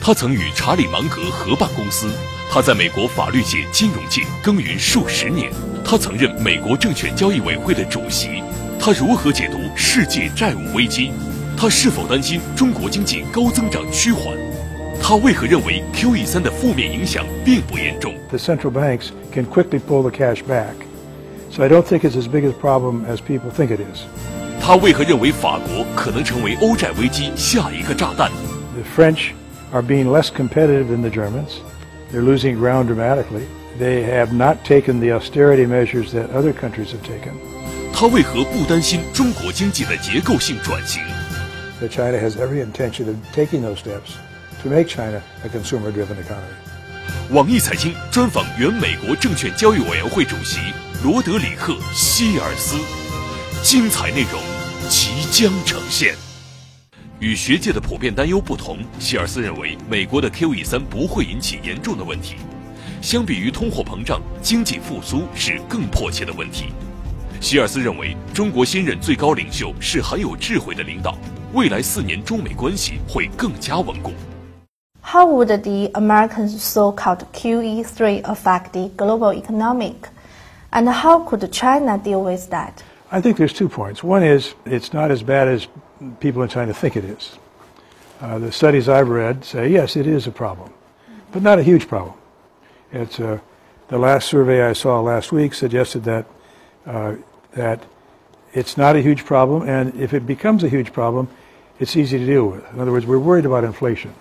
他曾与查理芒格合办公司，他在美国法律界、金融界耕耘数十年，他曾任美国证券交易委会的主席。他如何解读世界债务危机？他是否担心中国经济高增长趋缓？他为何认为 QE3 的负面影响并不严重 ？The central banks can quickly pull the cash back, so I don't think it's as big a problem as people think it is. 他为何认为法国可能成为欧债危机下一个炸弹 The French are being less competitive than the Germans. They're losing ground dramatically. They have not taken the austerity measures that other countries have taken. 他为何不担心中国经济的结构性转型 That China has every intention of taking those steps to make China a consumer-driven economy. 网易财经专访原美国证券交易委员会主席罗德里克·希尔斯，精彩内容即将呈现。与学界的普遍担忧不同，希尔斯认为美国的 QE3 不会引起严重的问题。相比于通货膨胀，经济复苏是更迫切的问题。希尔斯认为，中国新任最高领袖是很有智慧的领导，未来4年中美关系会更加稳固。How would the American so-called QE3 affect the global economic, and how could China deal with that? I think there's 2 points. One is it's not as bad as people in China think it is. The studies I've read say, yes, it is a problem, but not a huge problem. It's the last survey I saw last week suggested that that it's not a huge problem, and if it becomes a huge problem, it's easy to deal with. In other words, we're worried about inflation,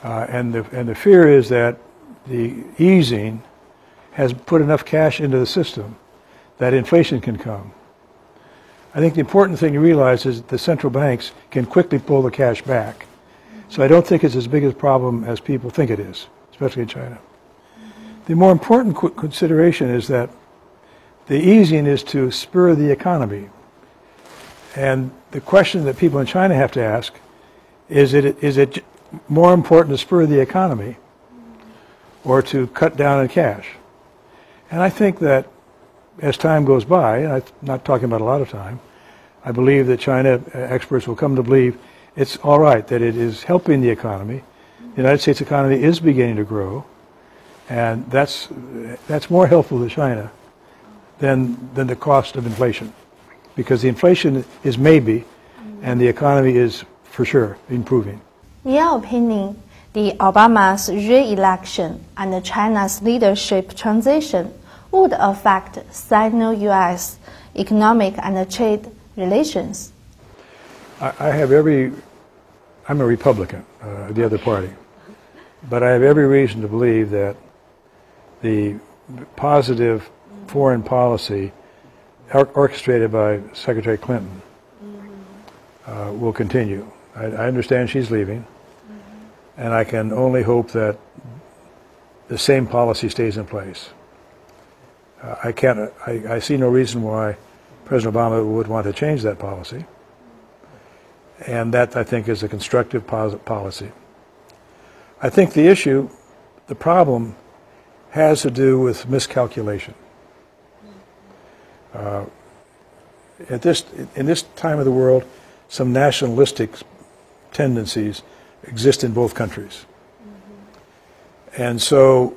and the fear is that the easing has put enough cash into the system that inflation can come. I think the important thing to realize is that the central banks can quickly pull the cash back. So I don't think it's as big a problem as people think it is, especially in China. The more important consideration is that the easing is to spur the economy. And the question that people in China have to ask is it more important to spur the economy or to cut down on cash? And I think that as time goes by, and I'm not talking about a lot of time, I believe that China experts will come to believe it's all right, that it is helping the economy. The United States economy is beginning to grow, and that's more helpful to China than the cost of inflation, because the inflation is maybe, and the economy is for sure improving. In your opinion, the Obama's re-election and China's leadership transition would affect Sino-U.S. economic and trade relations? I'm a Republican, the other party, but I have every reason to believe that the positive foreign policy orchestrated by Secretary Clinton will continue. I understand she's leaving, and I can only hope that the same policy stays in place. I see no reason why President Obama would want to change that policy, and that, I think, is a constructive policy. I think the problem has to do with miscalculation. In this time of the world, some nationalistic tendencies exist in both countries. And so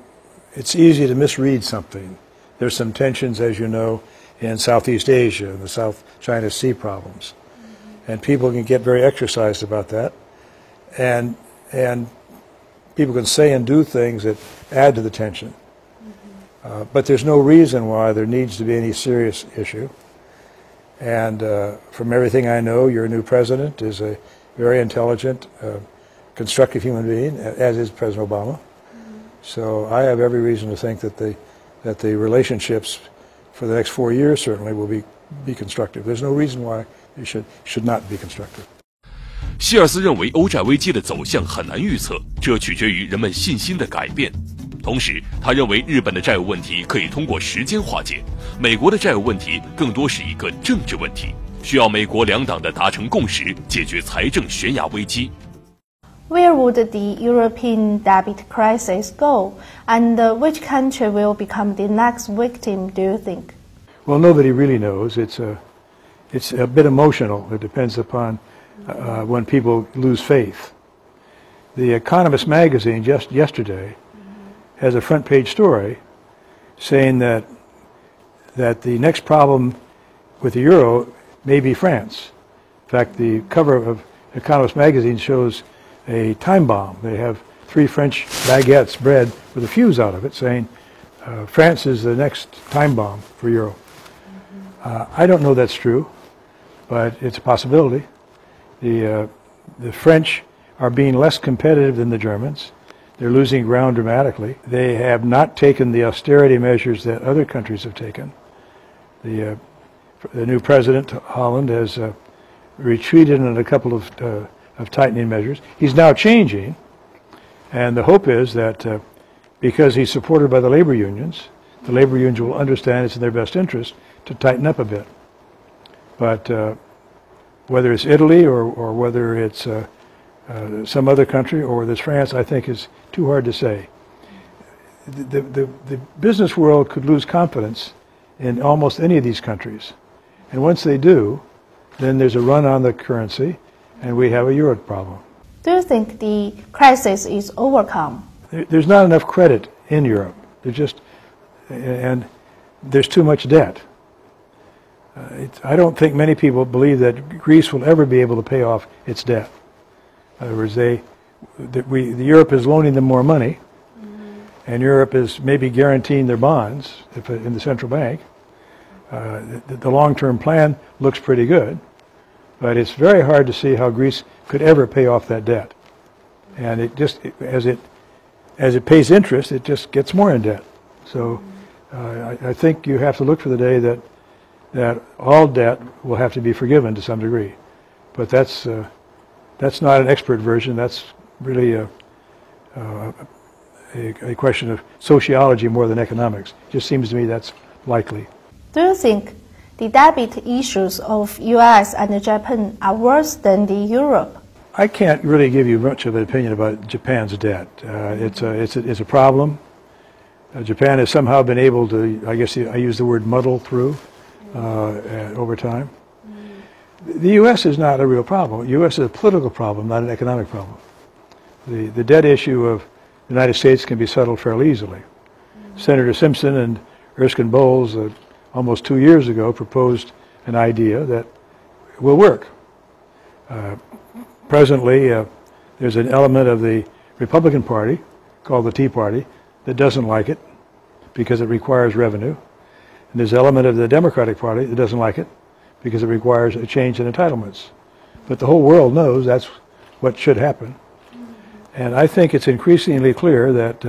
it's easy to misread something. There's some tensions, as you know, in Southeast Asia and the South China Sea problems. And people can get very exercised about that. And people can say and do things that add to the tension. But there's no reason why there needs to be any serious issue. And from everything I know, your new president is a very intelligent, constructive human being, as is President Obama. So I have every reason to think that the relationships for the next 4 years certainly will be constructive. There's no reason why it should not be constructive. 希尔斯认为欧债危机的走向很难预测，这取决于人们信心的改变。同时，他认为日本的债务问题可以通过时间化解，美国的债务问题更多是一个政治问题，需要美国两党的达成共识，解决财政悬崖危机。Where would the European debt crisis go, and which country will become the next victim, do you think? Well, nobody really knows. It's a bit emotional. It depends upon when people lose faith. The Economist magazine just yesterday has a front page story saying that the next problem with the euro may be France. In fact, the cover of Economist magazine shows a time bomb. They have 3 French baguettes, bread, with a fuse out of it, saying France is the next time bomb for euro. I don't know that's true, but it's a possibility. The French are being less competitive than the Germans. They're losing ground dramatically. They have not taken the austerity measures that other countries have taken. The new president, Holland, has retreated in a couple of tightening measures. He's now changing, and the hope is that because he's supported by the labor unions will understand it's in their best interest to tighten up a bit. But whether it's Italy or whether it's some other country or whether it's France, I think is too hard to say. The business world could lose confidence in almost any of these countries. And once they do, then there's a run on the currency and we have a euro problem. Do you think the crisis is overcome? There's not enough credit in Europe. And there's too much debt. I don't think many people believe that Greece will ever be able to pay off its debt. In other words, Europe is loaning them more money, and Europe is maybe guaranteeing their bonds in the central bank. The long-term plan looks pretty good, but it's very hard to see how Greece could ever pay off that debt. And as it pays interest, it just gets more in debt. So I think you have to look for the day that all debt will have to be forgiven to some degree. But that's not an expert version. That's really a question of sociology more than economics. It just seems to me that's likely. Do you think the debt issues of US and Japan are worse than the Europe? I can't really give you much of an opinion about Japan's debt. It's a problem. Japan has somehow been able to, I guess I use the word muddle through over time. The U.S. is not a real problem. The U.S. is a political problem, not an economic problem. The debt issue of the United States can be settled fairly easily. Senator Simpson and Erskine Bowles, almost 2 years ago, proposed an idea that will work. Presently, there's an element of the Republican Party, called the Tea Party, that doesn't like it because it requires revenue. And there's an element of the Democratic Party that doesn't like it because it requires a change in entitlements. But the whole world knows that's what should happen. And I think it's increasingly clear that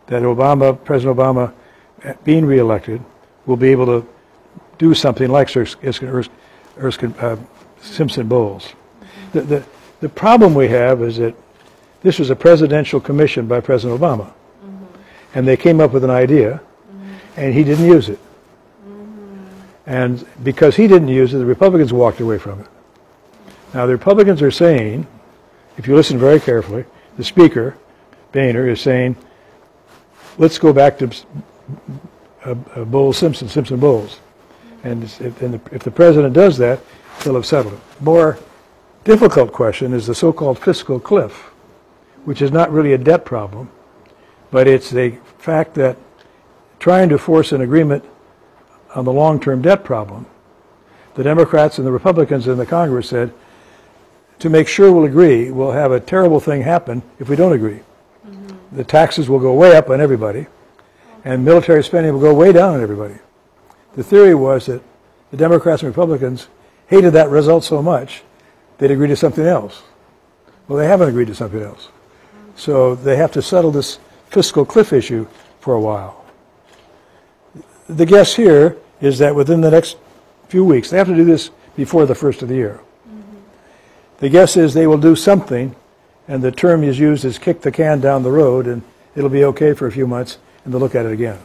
President Obama, being reelected, will be able to do something like Erskine Simpson Bowles. The problem we have is that this was a presidential commission by President Obama. And they came up with an idea, and he didn't use it. And because he didn't use it, the Republicans walked away from it. Now, the Republicans are saying, if you listen very carefully, the Speaker, Boehner, is saying, let's go back to Simpson Bowles. And if the President does that, he'll have settled it. More difficult question is the so-called fiscal cliff, which is not really a debt problem, but it's the fact that trying to force an agreement on the long-term debt problem, the Democrats and the Republicans in the Congress said, to make sure we'll agree, we'll have a terrible thing happen if we don't agree. The taxes will go way up on everybody, and military spending will go way down on everybody. The theory was that the Democrats and Republicans hated that result so much, they'd agree to something else. Well, they haven't agreed to something else. So they have to settle this fiscal cliff issue for a while. The guess here is that within the next few weeks, they have to do this before the first of the year. The guess is they will do something, and the term is used as kick the can down the road, and it'll be okay for a few months, and they'll look at it again.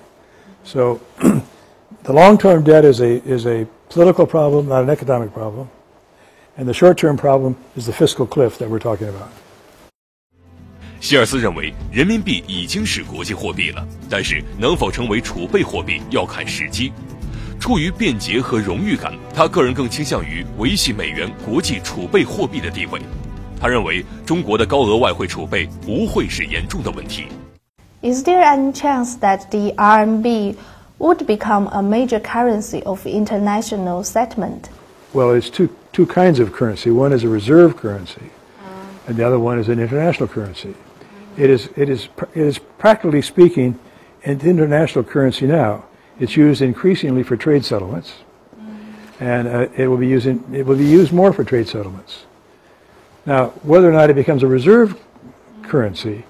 So the long-term debt is a political problem, not an economic problem. And the short-term problem is the fiscal cliff that we're talking about. 希尔斯认为，人民币已经是国际货币了，但是能否成为储备货币要看时机。出于便捷和荣誉感，他个人更倾向于维系美元国际储备货币的地位。他认为中国的高额外汇储备不会是严重的问题。Is there any chance that the RMB would become a major currency of international settlement? Well, it's two kinds of currency. One is a reserve currency, and the other one is an international currency. It is practically speaking an international currency now. It's used increasingly for trade settlements, and it will be used more for trade settlements. Now, whether or not it becomes a reserve currency,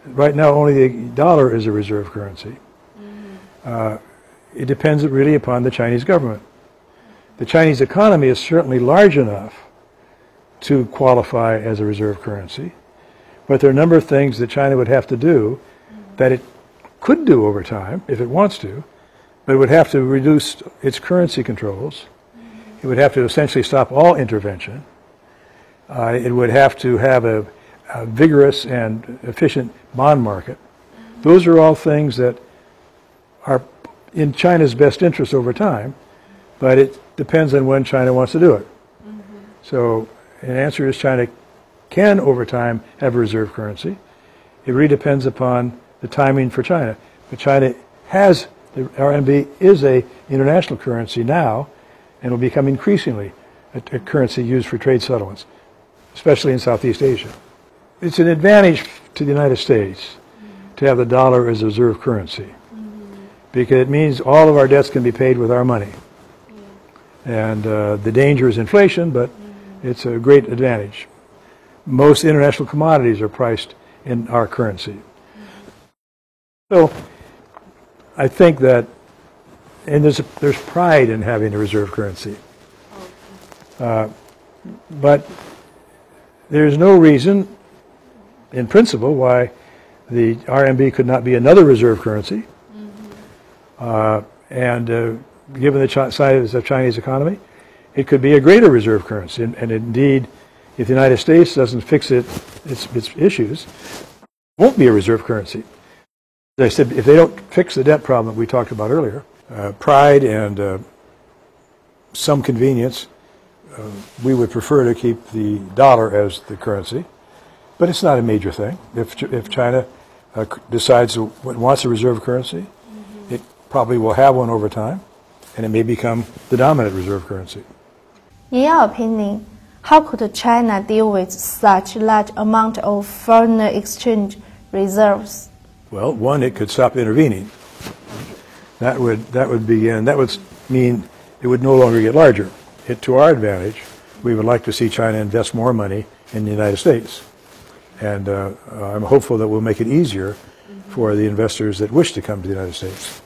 right now only the dollar is a reserve currency. It depends really upon the Chinese government. The Chinese economy is certainly large enough to qualify as a reserve currency, but there are a number of things that China would have to do that it could do over time if it wants to, but it would have to reduce its currency controls. It would have to essentially stop all intervention. It would have to have a vigorous and efficient bond market. Those are all things that are in China's best interest over time, but it depends on when China wants to do it. So an answer is China can over time have a reserve currency. It really depends upon the timing for China. But China has, the RMB is a international currency now, and will become increasingly a currency used for trade settlements, especially in Southeast Asia. It's an advantage to the United States to have the dollar as a reserve currency, because it means all of our debts can be paid with our money. And the danger is inflation, but it's a great advantage. Most international commodities are priced in our currency. So I think that, and there's pride in having a reserve currency. But there's no reason, in principle, why the RMB could not be another reserve currency. Given the size of the Chinese economy, it could be a greater reserve currency. And indeed, if the United States doesn't fix its issues, it won't be a reserve currency. As I said, if they don't fix the debt problem that we talked about earlier, pride and some convenience, we would prefer to keep the dollar as the currency, but it's not a major thing. If China decides it wants a reserve currency, it probably will have one over time, and it may become the dominant reserve currency. In your opinion, how could China deal with such large amount of foreign exchange reserves? Well, one, it could stop intervening. That would mean it would no longer get larger. To our advantage, we would like to see China invest more money in the United States. And I'm hopeful that we'll make it easier for the investors that wish to come to the United States.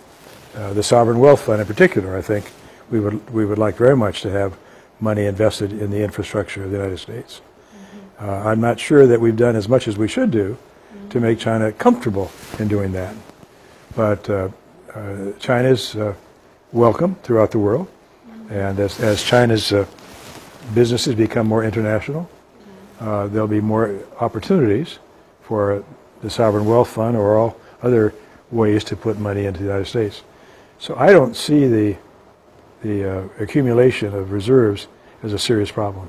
The Sovereign Wealth Fund in particular, I think we would like very much to have money invested in the infrastructure of the United States. I'm not sure that we've done as much as we should do to make China comfortable in doing that. But China's welcome throughout the world. And as China's businesses become more international, there'll be more opportunities for the Sovereign Wealth Fund or all other ways to put money into the United States. So I don't see the accumulation of reserves as a serious problem.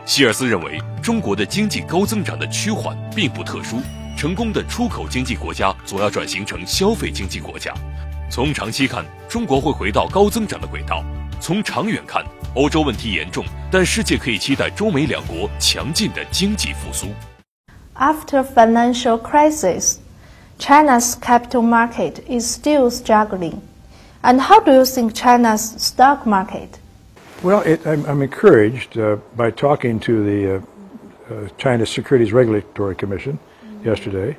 希尔斯认为，中国的经济高增长的趋缓并不特殊，成功的出口经济国家总要转型成消费经济国家。从长期看，中国会回到高增长的轨道；从长远看，欧洲问题严重，但世界可以期待中美两国强劲的经济复苏。After financial crisis, China's capital market is still struggling. And how do you think China's stock market? Well, I'm encouraged by talking to the China Securities Regulatory Commission yesterday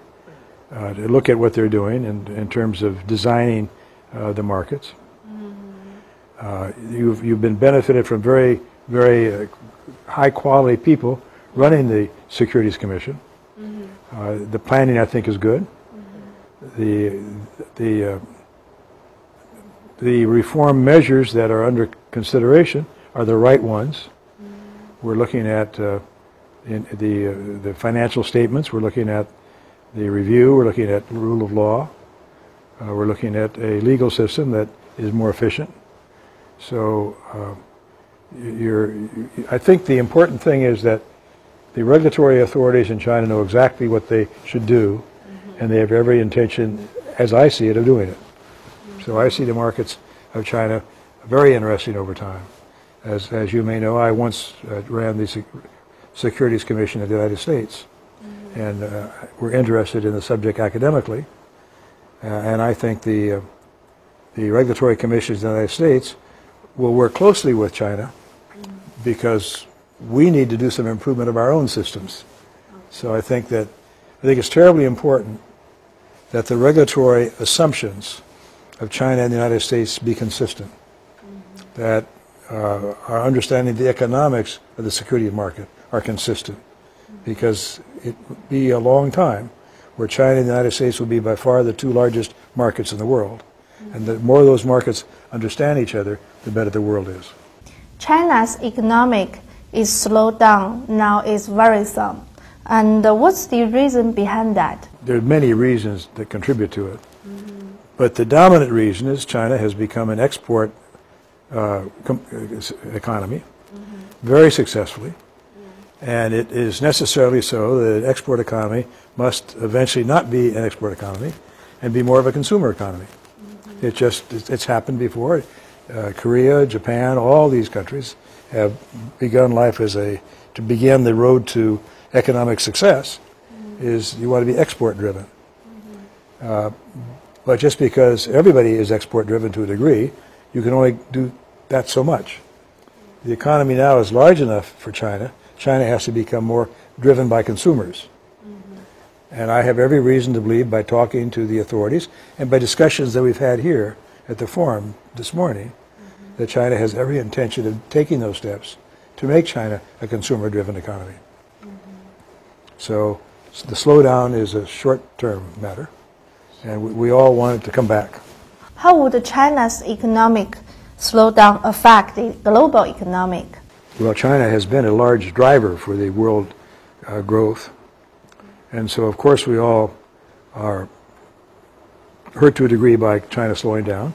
to look at what they're doing in terms of designing the markets. You've been benefited from very, very high quality people running the Securities Commission. The planning, I think, is good. The reform measures that are under consideration are the right ones. We're looking at the financial statements. We're looking at the review. We're looking at the rule of law. We're looking at a legal system that is more efficient. So I think the important thing is that The regulatory authorities in China know exactly what they should do, and they have every intention, as I see it, of doing it. So I see the markets of China very interesting over time. As you may know, I once ran the Securities Commission of the United States, and we're interested in the subject academically, and I think the regulatory commissions in the United States will work closely with China because we need to do some improvement of our own systems. So I think it's terribly important that the regulatory assumptions of China and the United States be consistent, that our understanding of the economics of the securities market are consistent, because it will be a long time where China and the United States will be by far the two largest markets in the world. And the more those markets understand each other, the better the world is. China's economic is slowed down, now is worrisome. And what's the reason behind that? There are many reasons that contribute to it. But the dominant reason is China has become an export economy, very successfully. And it is necessarily so that an export economy must eventually not be an export economy and be more of a consumer economy. It's happened before. Korea, Japan, all these countries have begun life to begin the road to economic success is you want to be export driven. But just because everybody is export driven to a degree, you can only do that so much. The economy now is large enough for China. China has to become more driven by consumers. And I have every reason to believe, by talking to the authorities and by discussions that we've had here at the forum this morning, that China has every intention of taking those steps to make China a consumer-driven economy. So the slowdown is a short-term matter, and we all want it to come back. How would China's economic slowdown affect the global economic? Well, China has been a large driver for the world growth. And so, of course, we all are hurt to a degree by China slowing down,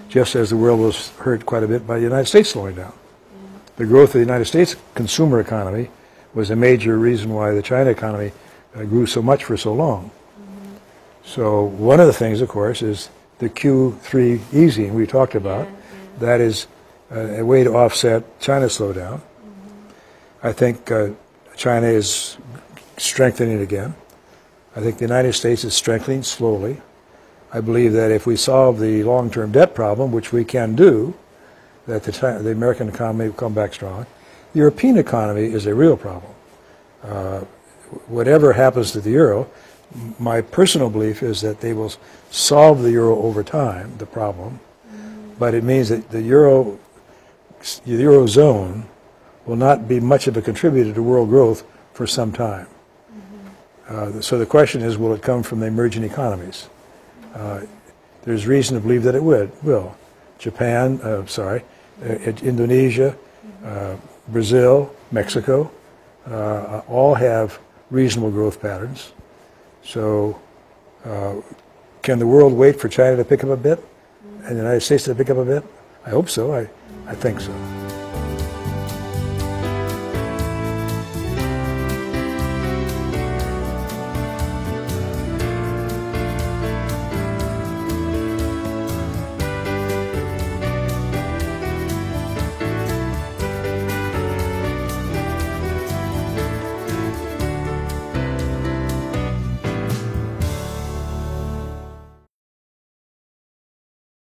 just as the world was hurt quite a bit by the United States slowing down. The growth of the United States consumer economy was a major reason why the China economy grew so much for so long. So one of the things, of course, is the Q3 easing we talked about. That is a way to offset China's slowdown. I think China is strengthening again. I think the United States is strengthening slowly. I believe that if we solve the long-term debt problem, which we can do, that the American economy will come back strong. The European economy is a real problem. Whatever happens to the euro, my personal belief is that they will solve the euro over time, the problem, but it means that the eurozone will not be much of a contributor to world growth for some time. So the question is, will it come from the emerging economies? There's reason to believe that it will. Japan, Indonesia, Brazil, Mexico, all have reasonable growth patterns. So can the world wait for China to pick up a bit and the United States to pick up a bit? I hope so. I think so.